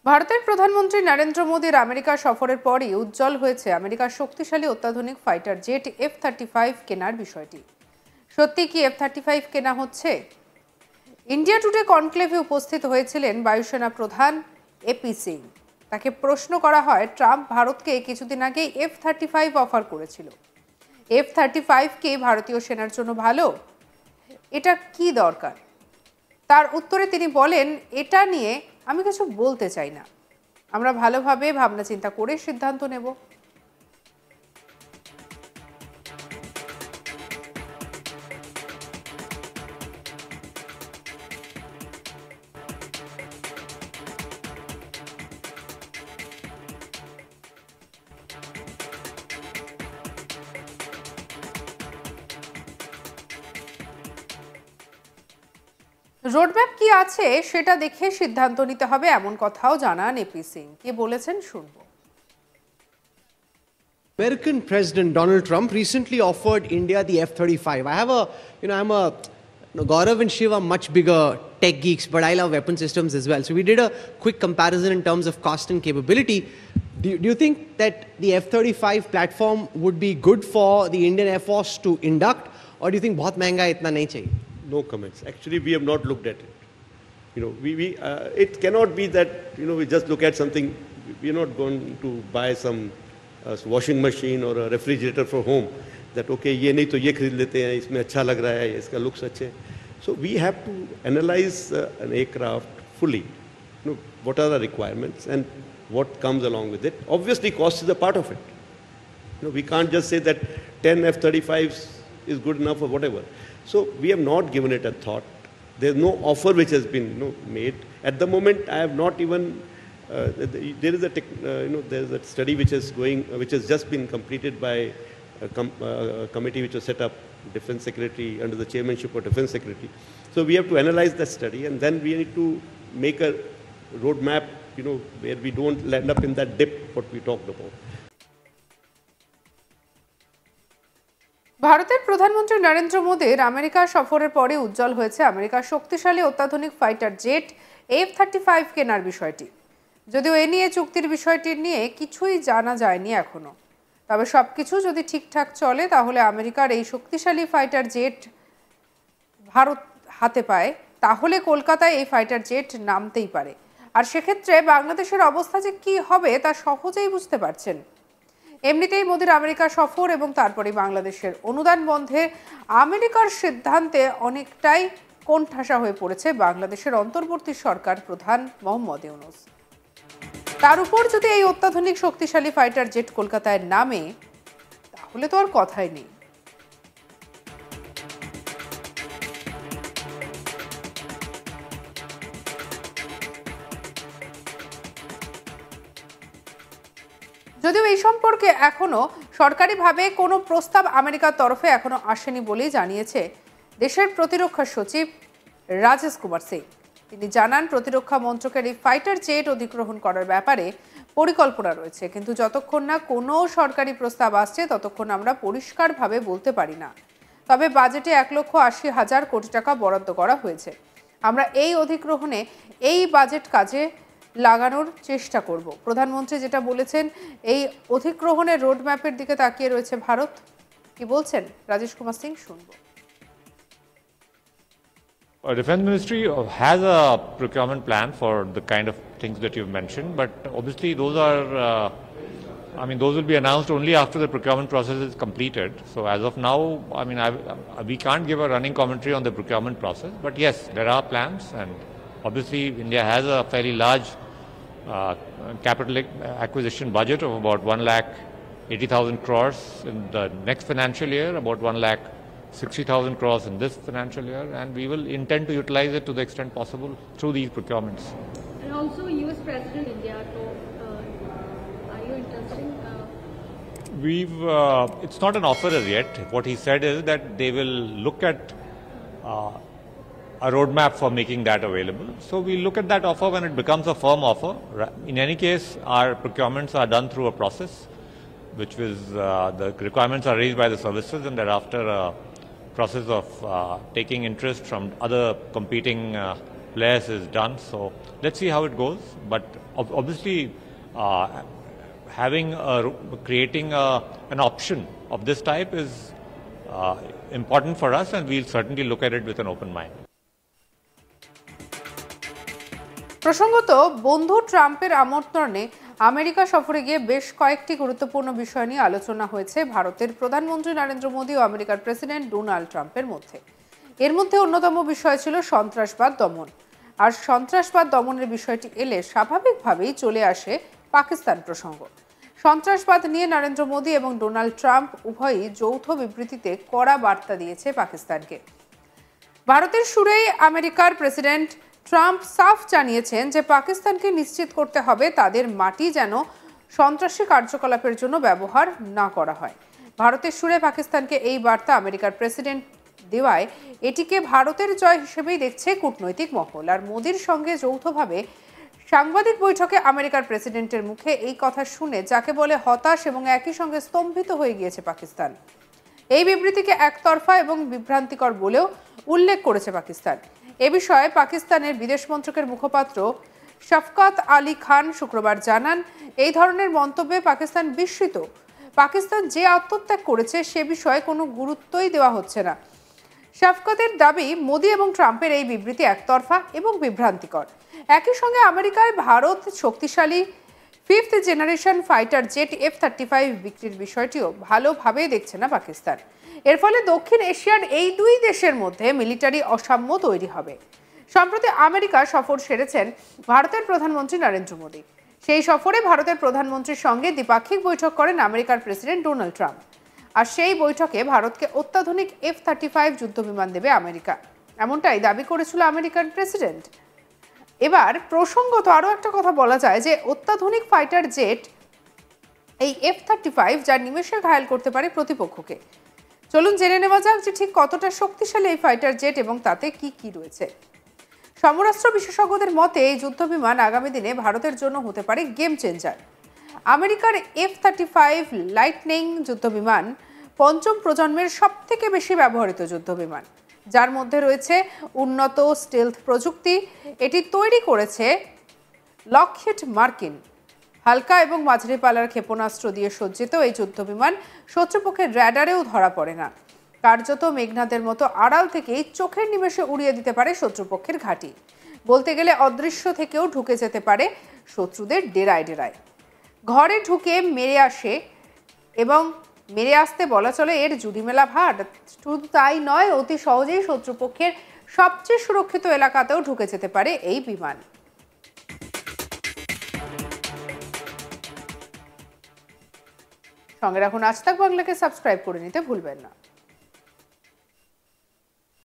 ভারতের প্রধানমন্ত্রী নরেন্দ্র মোদীর আমেরিকা সফরের পরই উজ্জ্বল হয়েছে আমেরিকার শক্তিশালী অত্যাধুনিক ফাইটার জেট F-35 কেনার বিষয়টি। সত্যি কি F-35 কেনা হচ্ছে? ইন্ডিয়া টুডে কনক্লেভে উপস্থিত হয়েছিলেন বায়ুসেনা প্রধান এপি সিং। তাকে প্রশ্ন করা হয়, ট্রাম্প ভারতকে কিছুদিন আগেই F-35 অফার করেছিল। F-35 কি ভারতীয় সেনার জন্য ভালো? এটা কি দরকার? তার উত্তরে তিনি বলেন, এটা নিয়ে আমি কিছু বলতে চাই না, আমরা ভালোভাবে ভাবনা চিন্তা করে সিদ্ধান্ত নেব। রোডম্যাপ কি আছে সেটা দেখে সিদ্ধান্ত নিতে হবে, এমন কথাও জানান এপি সিং। কে বলেছেন শুনবো। American President Donald Trump recently offered India the F-35. I have Gaurav and Shiv are much bigger tech geeks, but I love weapon systems as well. So we did a quick comparison in terms of cost and capability. Do you think that the F-35 platform would be good for the Indian Air Force to induct, or do you think bahut mehenga hai, itna nahi chahiye? No comments. Actually, we have not looked at it. It cannot be that we just look at something. We are not going to buy some washing machine or a refrigerator for home. That okay, ये नहीं तो ये खरीद लेते हैं, इसमें अच्छा लग रहा है, इसका looks अच्छे. So we have to analyze an aircraft fully. What are the requirements and what comes along with it. Obviously, cost is a part of it. We can't just say that 10 F-35s is good enough or whatever. So we have not given it a thought. There's no offer which has been made. At the moment, I have not even. There is there's a study which has just been completed by a committee which was set up, Defense Secretary under the chairmanship of Defense Secretary. So we have to analyze that study, and then we need to make a roadmap, where we don't land up in that dip what we talked about. ভারতের প্রধানমন্ত্রী নরেন্দ্র মোদীর America সফরের পরে উজ্জ্বল হয়েছে আমেরিকার শক্তিশালী অত্যাধুনিক fighter jet F-35 কেনার বিষয়টি। যদিও এ নিয়ে চুক্তির বিষয়টি নিয়ে কিছুই জানা যায়নি এখনো, তবে সবকিছু যদি ঠিকঠাক চলে তাহলে আমেরিকার এই শক্তিশালী ফাইটার জেট ভারত হাতে পায়, তাহলে কলকাতায় এই ফাইটার জেট নামতেই পারে। আর সেক্ষেত্রে বাংলাদেশের অবস্থা যে কি হবে তা সহজেই বুঝতে পারছেন। এমনিতেই মোদির আমেরিকা সফর এবং তারপরে বাংলাদেশের অনুদান বন্ধে আমেরিকার সিদ্ধান্তে অনেকটাই কোণঠাসা হয়ে পড়েছে বাংলাদেশের অন্তর্বর্তী সরকার প্রধান মোহাম্মদ ইউনূস। তার উপর যদি এই অত্যাধুনিক শক্তিশালী ফাইটার জেট কলকাতায় নামে, তাহলে তো আর কথাই নেই। যদিও এই সম্পর্কে এখনো সরকারিভাবে কোনো প্রস্তাব আমেরিকার তরফে এখনো আসেনি বলেই জানিয়েছে দেশের প্রতিরক্ষা সচিব রাজেশ কুমার সিং। তিনি জানান, প্রতিরক্ষা মন্ত্রকের এই ফাইটার জেট অধিগ্রহণ করার ব্যাপারে পরিকল্পনা রয়েছে, কিন্তু যতক্ষণ না কোনো সরকারি প্রস্তাব আসছে ততক্ষণ আমরা পরিষ্কারভাবে বলতে পারি না। তবে বাজেটে 1,80,000 কোটি টাকা বরাদ্দ করা হয়েছে। আমরা এই অধিগ্রহণে এই বাজেট কাজে লাগানোর চেষ্টা করব। প্রধানমন্ত্রী যেটা বলেছেন, এই অধিগ্রহণের রোডম্যাপের দিকে তাকিয়ে রয়েছে ভারত। কি বলছেন রাজেশ কুমার সিং, শুনবো। Defense Ministry has a procurement plan for the kind of things that you've mentioned, but obviously those are, those will be announced only after the procurement process is completed. So as of now, we can't give a running commentary on the procurement process, but yes, there are plans, and obviously India has a fairly large capital acquisition budget of about 1,80,000 crores in the next financial year, about 1,60,000 crores in this financial year, and we will intend to utilize it to the extent possible through these procurements. And also US President India, so are you interested? It's not an offer as yet. What he said is that they will look at a roadmap for making that available. So we look at that offer when it becomes a firm offer. In any case, our procurements are done through a process, which was the requirements are raised by the services, and thereafter process of taking interest from other competing less is done. So let's see how it goes. But obviously, creating an option of this type is important for us, and we'll certainly look at it with an open mind. প্রসঙ্গত, বন্ধু ট্রাম্পের আমন্ত্রণে America সফরে গিয়ে বেশ কয়েকটি গুরুত্বপূর্ণ বিষয় নিয়ে আলোচনা হয়েছে ভারতের প্রধানমন্ত্রী নরেন্দ্র মোদী ও আমেরিকার প্রেসিডেন্ট ডোনাল্ড ট্রাম্পের মধ্যে। এর মধ্যে অন্যতম বিষয় ছিল সন্ত্রাসবাদ দমন। আর সন্ত্রাসবাদ দমনের বিষয়টি এলে স্বাভাবিকভাবেই চলে আসে পাকিস্তান প্রসঙ্গ। সন্ত্রাসবাদ নিয়ে নরেন্দ্র মোদী এবং ডোনাল্ড ট্রাম্প উভয়ই যৌথ বিবৃতিতে কড়া বার্তা দিয়েছে পাকিস্তানকে। ভারতের সুরেই আমেরিকার প্রেসিডেন্ট ট্রাম্প সাফ জানিয়েছেন যে পাকিস্তানকে নিশ্চিত করতে হবে তাদের মাটি যেন সন্ত্রাসী কার্যকলাপের জন্য ব্যবহার না করা হয়। ভারতের সুরে পাকিস্তানকে এই বার্তা আমেরিকার প্রেসিডেন্ট দেওয়ায় এটিকে ভারতের জয় হিসেবেই দেখছে কূটনৈতিক মহল। আর মোদির সঙ্গে যৌথভাবে সাংবাদিক বৈঠকে আমেরিকার প্রেসিডেন্টের মুখে এই কথা শুনে যাকে বলে হতাশ এবং একই সঙ্গে স্তম্ভিত হয়ে গিয়েছে পাকিস্তান। এই বিবৃতিকে একতরফা এবং বিভ্রান্তিকর বলেও উল্লেখ করেছে পাকিস্তান। এ বিষয়ে পাকিস্তানের বিদেশ মন্ত্রকের মুখপাত্র শফকাত আলী খান শুক্রবার জানান, এই ধরনের মন্তব্যে পাকিস্তান বিস্মিত। পাকিস্তান যে আত্মত্যাগ করেছে সে বিষয়ে কোনো গুরুত্বই দেওয়া হচ্ছে না। শফকাতের দাবি, মোদি এবং ট্রাম্পের এই বিবৃতি একতরফা এবং বিভ্রান্তিকর। একই সঙ্গে আমেরিকায় ভারত শক্তিশালী 5th generation fighter jet F-35 বিক্রির বিষয়টিও ভালোভাবে দেখছে না পাকিস্তান। এর ফলে দক্ষিণ এশিয়ার এই দুই দেশের মধ্যে মিলিটারি অসাম্য তৈরি হবে। সম্প্রতি আমেরিকা সফর সেরেছেন ভারতের প্রধানমন্ত্রী নরেন্দ্র মোদী। সেই সফরে ভারতের প্রধানমন্ত্রীর সঙ্গে দ্বিপাক্ষিক বৈঠক করেন আমেরিকার প্রেসিডেন্ট ডোনাল্ড ট্রাম্প। আর সেই বৈঠকে ভারতকে অত্যাধুনিক F-35 যুদ্ধবিমান দেবে আমেরিকা, এমনটাই দাবি করেছিল আমেরিকান প্রেসিডেন্ট। এবার প্রসঙ্গত আরও একটা কথা বলা যায় যে অত্যাধুনিক ফাইটার জেট এই F-35 যা নিমেষে ঘায়েল করতে পারে প্রতিপক্ষকে। চলুন জেনে নেওয়া যাক যে ঠিক কতটা শক্তিশালী এই ফাইটার জেট এবং তাতে কি কি রয়েছে। সমরাস্ত্র বিশেষজ্ঞদের মতে এই যুদ্ধবিমান আগামী দিনে ভারতের জন্য হতে পারে গেম চেঞ্জার। আমেরিকার F-35 লাইটনিং যুদ্ধবিমান পঞ্চম প্রজন্মের সবথেকে বেশি ব্যবহৃত যুদ্ধবিমান, যার মধ্যে রয়েছে উন্নত স্টেলথ প্রযুক্তি। এটি তৈরি করেছে লকহিড মার্টিন। হালকা এবং মাঝারি পাল্লার ক্ষেপণাস্ত্র দিয়ে সজ্জিত এই যুদ্ধবিমান শত্রুপক্ষের র্যাডারেও ধরা পড়ে না। কার্যত মেঘনাদের মতো আড়াল থেকেই চোখের নিমেষে উড়িয়ে দিতে পারে শত্রুপক্ষের ঘাঁটি। বলতে গেলে অদৃশ্য থেকেও ঢুকে যেতে পারে শত্রুদের ডেরায় ডেরায়। ঘরে ঢুকে মেরে আসে এবং মেরে আসতে বলা চলে এর জুড়িমেলা ভাট। শুধু তাই নয়, অতি সহজেই শত্রুপক্ষের সবচেয়ে সুরক্ষিত এলাকাতেও ঢুকে যেতে পারে এই বিমান। সঙ্গে রাখুন আজ তাক বাংলাকে, সাবস্ক্রাইব করে নিতে ভুলবেন না।